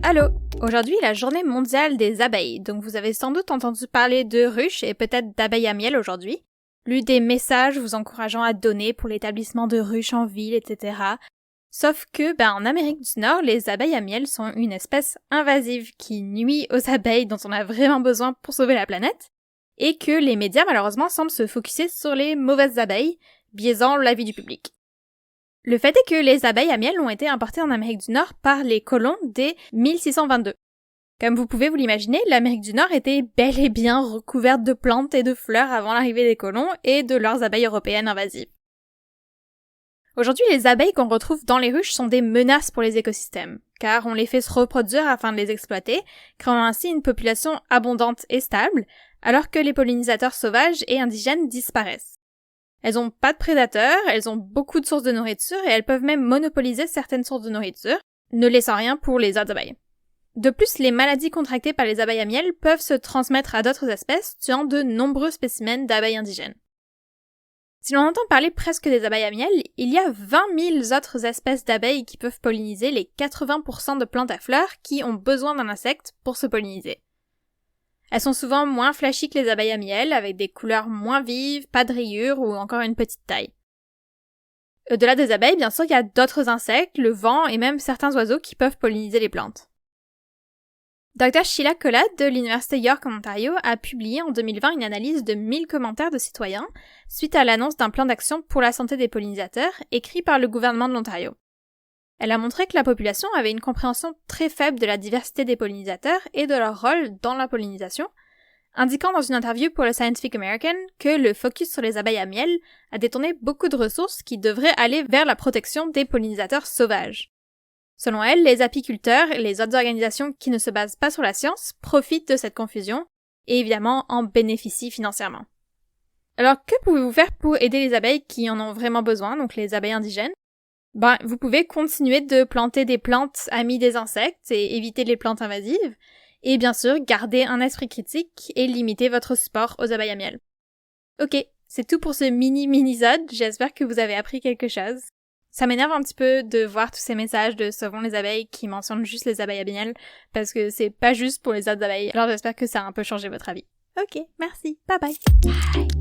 Allô, aujourd'hui est la journée mondiale des abeilles, donc vous avez sans doute entendu parler de ruches et peut-être d'abeilles à miel aujourd'hui. Lu des messages vous encourageant à donner pour l'établissement de ruches en ville, etc. Sauf que, en Amérique du Nord, les abeilles à miel sont une espèce invasive qui nuit aux abeilles dont on a vraiment besoin pour sauver la planète, et que les médias malheureusement semblent se focusser sur les mauvaises abeilles, biaisant l'avis du public. Le fait est que les abeilles à miel ont été importées en Amérique du Nord par les colons dès 1622. Comme vous pouvez vous l'imaginer, l'Amérique du Nord était bel et bien recouverte de plantes et de fleurs avant l'arrivée des colons et de leurs abeilles européennes invasives. Aujourd'hui, les abeilles qu'on retrouve dans les ruches sont des menaces pour les écosystèmes, car on les fait se reproduire afin de les exploiter, créant ainsi une population abondante et stable, alors que les pollinisateurs sauvages et indigènes disparaissent. Elles ont pas de prédateurs, elles ont beaucoup de sources de nourriture et elles peuvent même monopoliser certaines sources de nourriture, ne laissant rien pour les autres abeilles. De plus, les maladies contractées par les abeilles à miel peuvent se transmettre à d'autres espèces, tuant de nombreux spécimens d'abeilles indigènes. Si l'on entend parler presque des abeilles à miel, il y a 20 000 autres espèces d'abeilles qui peuvent polliniser les 80% de plantes à fleurs qui ont besoin d'un insecte pour se polliniser. Elles sont souvent moins flashy que les abeilles à miel, avec des couleurs moins vives, pas de rayures ou encore une petite taille. Au-delà des abeilles, bien sûr, il y a d'autres insectes, le vent et même certains oiseaux qui peuvent polliniser les plantes. Dr. Sheila Collett de l'Université York en Ontario a publié en 2020 une analyse de 1000 commentaires de citoyens suite à l'annonce d'un plan d'action pour la santé des pollinisateurs écrit par le gouvernement de l'Ontario. Elle a montré que la population avait une compréhension très faible de la diversité des pollinisateurs et de leur rôle dans la pollinisation, indiquant dans une interview pour le Scientific American que le focus sur les abeilles à miel a détourné beaucoup de ressources qui devraient aller vers la protection des pollinisateurs sauvages. Selon elle, les apiculteurs et les autres organisations qui ne se basent pas sur la science profitent de cette confusion et évidemment en bénéficient financièrement. Alors que pouvez-vous faire pour aider les abeilles qui en ont vraiment besoin, donc les abeilles indigènes? Vous pouvez continuer de planter des plantes amies des insectes et éviter les plantes invasives, et bien sûr, garder un esprit critique et limiter votre support aux abeilles à miel. Ok, c'est tout pour ce mini-minisode, j'espère que vous avez appris quelque chose. Ça m'énerve un petit peu de voir tous ces messages de sauvons les abeilles qui mentionnent juste les abeilles à miel, parce que c'est pas juste pour les autres abeilles, alors j'espère que ça a un peu changé votre avis. Ok, merci, bye bye! Bye!